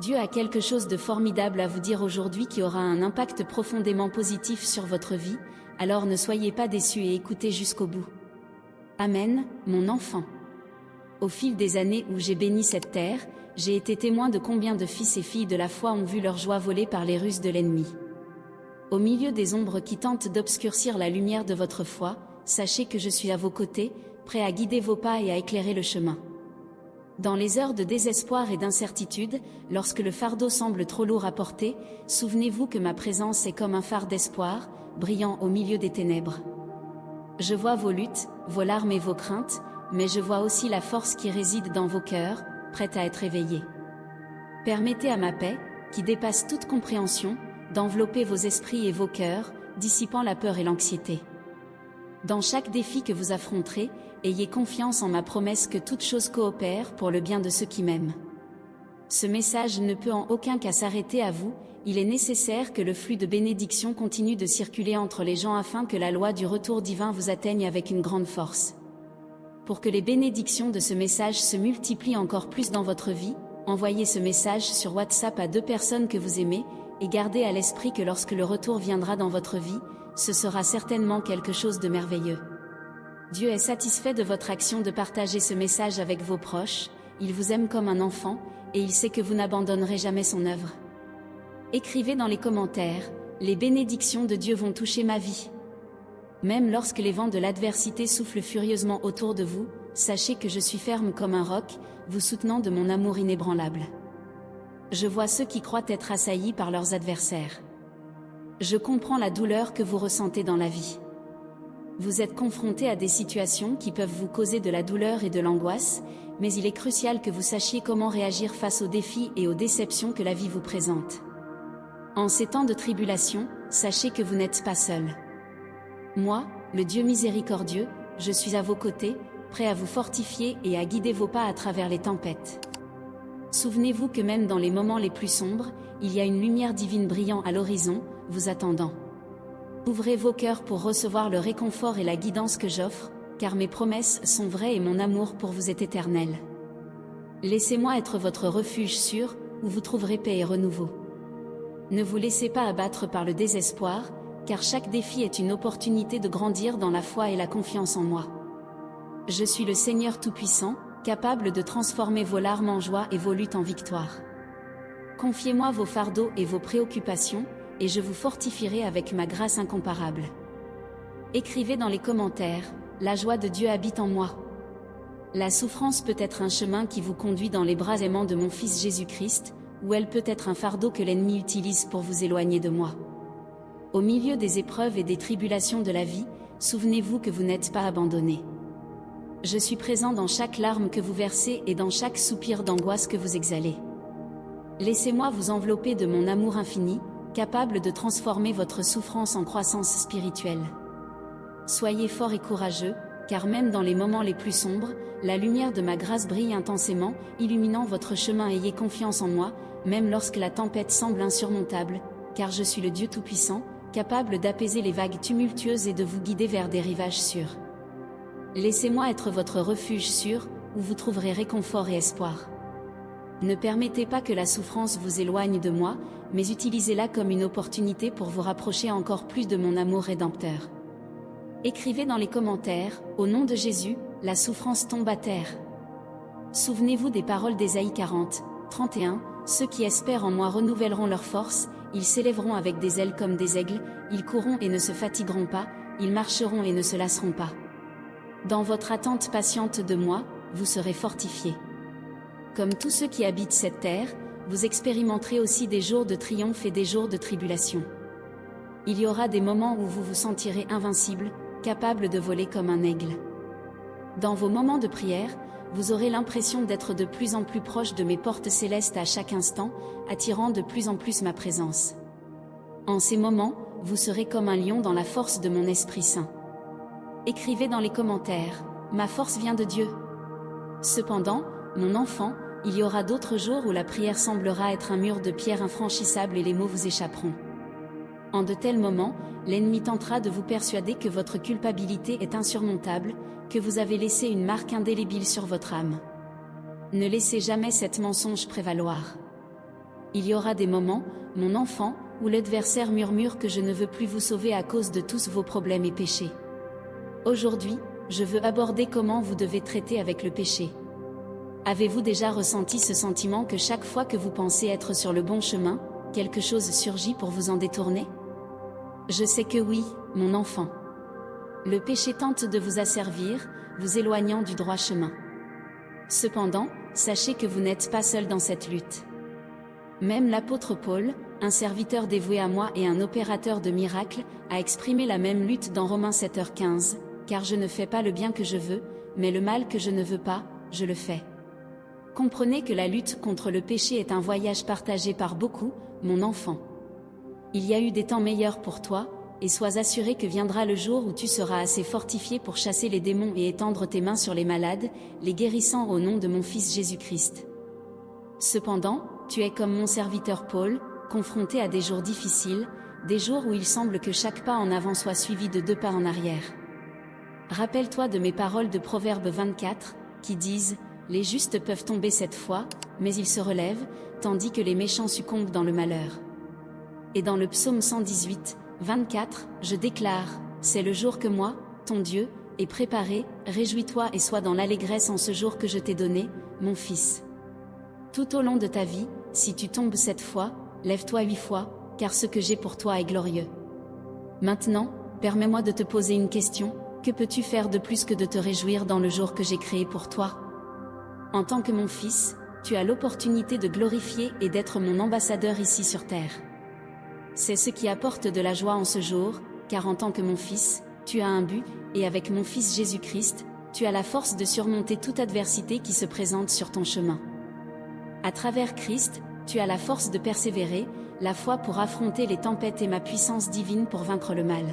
Dieu a quelque chose de formidable à vous dire aujourd'hui qui aura un impact profondément positif sur votre vie, alors ne soyez pas déçus et écoutez jusqu'au bout. Amen, mon enfant. Au fil des années où j'ai béni cette terre, j'ai été témoin de combien de fils et filles de la foi ont vu leur joie volée par les ruses de l'ennemi. Au milieu des ombres qui tentent d'obscurcir la lumière de votre foi, sachez que je suis à vos côtés, prêt à guider vos pas et à éclairer le chemin. Dans les heures de désespoir et d'incertitude, lorsque le fardeau semble trop lourd à porter, souvenez-vous que ma présence est comme un phare d'espoir, brillant au milieu des ténèbres. Je vois vos luttes, vos larmes et vos craintes, mais je vois aussi la force qui réside dans vos cœurs, prête à être éveillée. Permettez à ma paix, qui dépasse toute compréhension, d'envelopper vos esprits et vos cœurs, dissipant la peur et l'anxiété. Dans chaque défi que vous affronterez, ayez confiance en ma promesse que toute chose coopère pour le bien de ceux qui m'aiment. Ce message ne peut en aucun cas s'arrêter à vous, il est nécessaire que le flux de bénédictions continue de circuler entre les gens afin que la loi du retour divin vous atteigne avec une grande force. Pour que les bénédictions de ce message se multiplient encore plus dans votre vie, envoyez ce message sur WhatsApp à 2 personnes que vous aimez, et gardez à l'esprit que lorsque le retour viendra dans votre vie, ce sera certainement quelque chose de merveilleux. Dieu est satisfait de votre action de partager ce message avec vos proches, il vous aime comme un enfant, et il sait que vous n'abandonnerez jamais son œuvre. Écrivez dans les commentaires, les bénédictions de Dieu vont toucher ma vie. Même lorsque les vents de l'adversité soufflent furieusement autour de vous, sachez que je suis ferme comme un roc, vous soutenant de mon amour inébranlable. Je vois ceux qui croient être assaillis par leurs adversaires. Je comprends la douleur que vous ressentez dans la vie. Vous êtes confrontés à des situations qui peuvent vous causer de la douleur et de l'angoisse, mais il est crucial que vous sachiez comment réagir face aux défis et aux déceptions que la vie vous présente. En ces temps de tribulation, sachez que vous n'êtes pas seul. Moi, le Dieu miséricordieux, je suis à vos côtés, prêt à vous fortifier et à guider vos pas à travers les tempêtes. Souvenez-vous que même dans les moments les plus sombres, il y a une lumière divine brillant à l'horizon, vous attendant. Ouvrez vos cœurs pour recevoir le réconfort et la guidance que j'offre, car mes promesses sont vraies et mon amour pour vous est éternel. Laissez-moi être votre refuge sûr, où vous trouverez paix et renouveau. Ne vous laissez pas abattre par le désespoir, car chaque défi est une opportunité de grandir dans la foi et la confiance en moi. Je suis le Seigneur Tout-Puissant, capable de transformer vos larmes en joie et vos luttes en victoire. Confiez-moi vos fardeaux et vos préoccupations, et je vous fortifierai avec ma grâce incomparable. Écrivez dans les commentaires, la joie de Dieu habite en moi. La souffrance peut être un chemin qui vous conduit dans les bras aimants de mon Fils Jésus-Christ, ou elle peut être un fardeau que l'ennemi utilise pour vous éloigner de moi. Au milieu des épreuves et des tribulations de la vie, souvenez-vous que vous n'êtes pas abandonné. Je suis présent dans chaque larme que vous versez et dans chaque soupir d'angoisse que vous exhalez. Laissez-moi vous envelopper de mon amour infini, capable de transformer votre souffrance en croissance spirituelle. Soyez forts et courageux, car même dans les moments les plus sombres, la lumière de ma grâce brille intensément, illuminant votre chemin. Ayez confiance en moi, même lorsque la tempête semble insurmontable, car je suis le Dieu Tout-Puissant, capable d'apaiser les vagues tumultueuses et de vous guider vers des rivages sûrs. Laissez-moi être votre refuge sûr, où vous trouverez réconfort et espoir. Ne permettez pas que la souffrance vous éloigne de moi, mais utilisez-la comme une opportunité pour vous rapprocher encore plus de mon amour rédempteur. Écrivez dans les commentaires, au nom de Jésus, la souffrance tombe à terre. Souvenez-vous des paroles d'Ésaïe 40, 31, ceux qui espèrent en moi renouvelleront leur force, ils s'élèveront avec des ailes comme des aigles, ils courront et ne se fatigueront pas, ils marcheront et ne se lasseront pas. Dans votre attente patiente de moi, vous serez fortifiés. Comme tous ceux qui habitent cette terre, vous expérimenterez aussi des jours de triomphe et des jours de tribulation. Il y aura des moments où vous vous sentirez invincible, capable de voler comme un aigle. Dans vos moments de prière, vous aurez l'impression d'être de plus en plus proche de mes portes célestes à chaque instant, attirant de plus en plus ma présence. En ces moments, vous serez comme un lion dans la force de mon Esprit Saint. Écrivez dans les commentaires, ma force vient de Dieu. Cependant, mon enfant, il y aura d'autres jours où la prière semblera être un mur de pierre infranchissable et les mots vous échapperont. En de tels moments, l'ennemi tentera de vous persuader que votre culpabilité est insurmontable, que vous avez laissé une marque indélébile sur votre âme. Ne laissez jamais cet mensonge prévaloir. Il y aura des moments, mon enfant, où l'adversaire murmure que je ne veux plus vous sauver à cause de tous vos problèmes et péchés. Aujourd'hui, je veux aborder comment vous devez traiter avec le péché. Avez-vous déjà ressenti ce sentiment que chaque fois que vous pensez être sur le bon chemin, quelque chose surgit pour vous en détourner? Je sais que oui, mon enfant. Le péché tente de vous asservir, vous éloignant du droit chemin. Cependant, sachez que vous n'êtes pas seul dans cette lutte. Même l'apôtre Paul, un serviteur dévoué à moi et un opérateur de miracles, a exprimé la même lutte dans Romains 7h15, car je ne fais pas le bien que je veux, mais le mal que je ne veux pas, je le fais. Comprenez que la lutte contre le péché est un voyage partagé par beaucoup, mon enfant. Il y a eu des temps meilleurs pour toi, et sois assuré que viendra le jour où tu seras assez fortifié pour chasser les démons et étendre tes mains sur les malades, les guérissant au nom de mon Fils Jésus-Christ. Cependant, tu es comme mon serviteur Paul, confronté à des jours difficiles, des jours où il semble que chaque pas en avant soit suivi de 2 pas en arrière. Rappelle-toi de mes paroles de Proverbe 24, qui disent « Les justes peuvent tomber 7 fois, mais ils se relèvent, tandis que les méchants succombent dans le malheur. » Et dans le psaume 118, 24, je déclare « C'est le jour que moi, ton Dieu, ai préparé, réjouis-toi et sois dans l'allégresse en ce jour que je t'ai donné, mon fils. » Tout au long de ta vie, si tu tombes 7 fois, lève-toi 8 fois, car ce que j'ai pour toi est glorieux. Maintenant, permets-moi de te poser une question, que peux-tu faire de plus que de te réjouir dans le jour que j'ai créé pour toi? En tant que mon fils, tu as l'opportunité de glorifier et d'être mon ambassadeur ici sur terre. C'est ce qui apporte de la joie en ce jour, car en tant que mon fils, tu as un but, et avec mon Fils Jésus-Christ, tu as la force de surmonter toute adversité qui se présente sur ton chemin. À travers Christ, tu as la force de persévérer, la foi pour affronter les tempêtes et ma puissance divine pour vaincre le mal.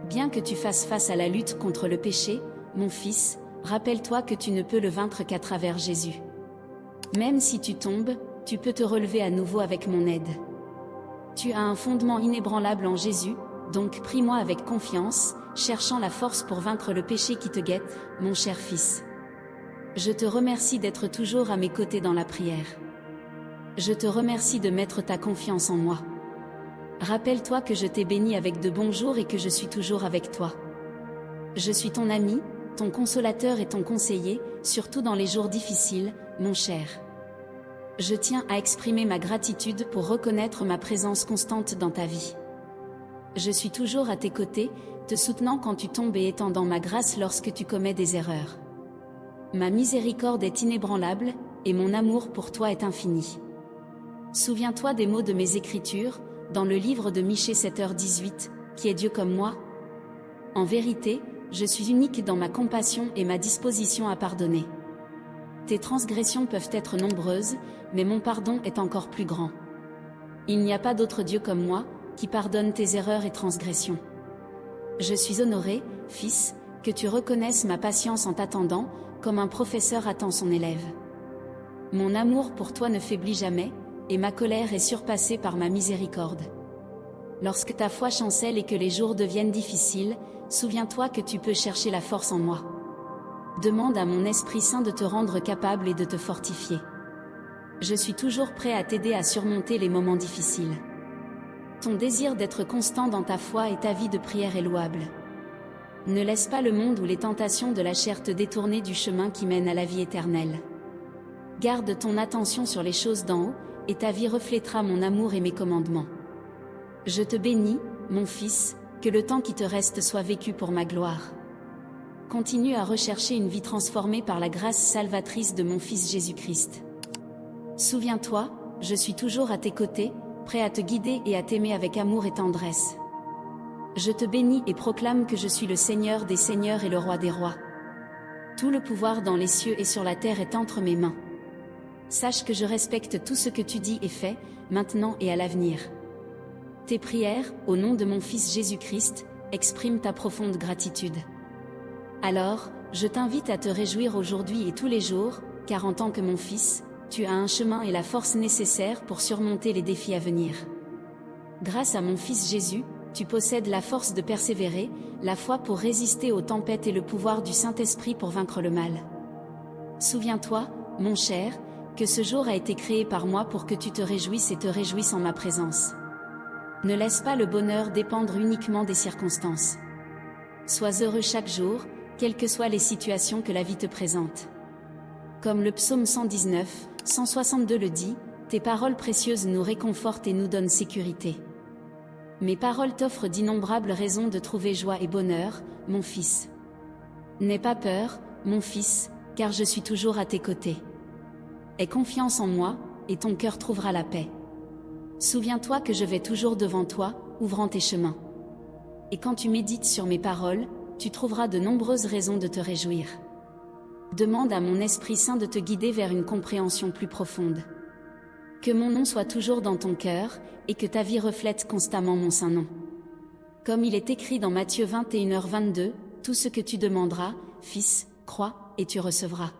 Bien que tu fasses face à la lutte contre le péché, mon fils, rappelle-toi que tu ne peux le vaincre qu'à travers Jésus. Même si tu tombes, tu peux te relever à nouveau avec mon aide. Tu as un fondement inébranlable en Jésus, donc prie-moi avec confiance, cherchant la force pour vaincre le péché qui te guette, mon cher fils. Je te remercie d'être toujours à mes côtés dans la prière. Je te remercie de mettre ta confiance en moi. Rappelle-toi que je t'ai béni avec de bons jours et que je suis toujours avec toi. Je suis ton ami, ton consolateur et ton conseiller, surtout dans les jours difficiles, mon cher. Je tiens à exprimer ma gratitude pour reconnaître ma présence constante dans ta vie. Je suis toujours à tes côtés, te soutenant quand tu tombes et étendant ma grâce lorsque tu commets des erreurs. Ma miséricorde est inébranlable, et mon amour pour toi est infini. Souviens-toi des mots de mes écritures, dans le livre de Michée 7h18, qui est Dieu comme moi? En vérité, je suis unique dans ma compassion et ma disposition à pardonner. Tes transgressions peuvent être nombreuses, mais mon pardon est encore plus grand. Il n'y a pas d'autre Dieu comme moi, qui pardonne tes erreurs et transgressions. Je suis honoré, fils, que tu reconnaisses ma patience en t'attendant, comme un professeur attend son élève. Mon amour pour toi ne faiblit jamais, et ma colère est surpassée par ma miséricorde. Lorsque ta foi chancelle et que les jours deviennent difficiles, souviens-toi que tu peux chercher la force en moi. Demande à mon Esprit Saint de te rendre capable et de te fortifier. Je suis toujours prêt à t'aider à surmonter les moments difficiles. Ton désir d'être constant dans ta foi et ta vie de prière est louable. Ne laisse pas le monde ou les tentations de la chair te détourner du chemin qui mène à la vie éternelle. Garde ton attention sur les choses d'en haut, et ta vie reflètera mon amour et mes commandements. Je te bénis, mon fils, que le temps qui te reste soit vécu pour ma gloire. Continue à rechercher une vie transformée par la grâce salvatrice de mon Fils Jésus-Christ. Souviens-toi, je suis toujours à tes côtés, prêt à te guider et à t'aimer avec amour et tendresse. Je te bénis et proclame que je suis le Seigneur des seigneurs et le Roi des rois. Tout le pouvoir dans les cieux et sur la terre est entre mes mains. Sache que je respecte tout ce que tu dis et fais, maintenant et à l'avenir. Tes prières, au nom de mon Fils Jésus-Christ, expriment ta profonde gratitude. Alors, je t'invite à te réjouir aujourd'hui et tous les jours, car en tant que mon fils, tu as un chemin et la force nécessaires pour surmonter les défis à venir. Grâce à mon Fils Jésus, tu possèdes la force de persévérer, la foi pour résister aux tempêtes et le pouvoir du Saint-Esprit pour vaincre le mal. Souviens-toi, mon cher, que ce jour a été créé par moi pour que tu te réjouisses et te réjouisses en ma présence. Ne laisse pas le bonheur dépendre uniquement des circonstances. Sois heureux chaque jour, quelles que soient les situations que la vie te présente. Comme le psaume 119, 162 le dit, tes paroles précieuses nous réconfortent et nous donnent sécurité. Mes paroles t'offrent d'innombrables raisons de trouver joie et bonheur, mon fils. N'aie pas peur, mon fils, car je suis toujours à tes côtés. Aie confiance en moi, et ton cœur trouvera la paix. Souviens-toi que je vais toujours devant toi, ouvrant tes chemins. Et quand tu médites sur mes paroles, tu trouveras de nombreuses raisons de te réjouir. Demande à mon Esprit Saint de te guider vers une compréhension plus profonde. Que mon nom soit toujours dans ton cœur, et que ta vie reflète constamment mon saint nom. Comme il est écrit dans Matthieu 21h22, tout ce que tu demanderas, fils, crois, et tu recevras.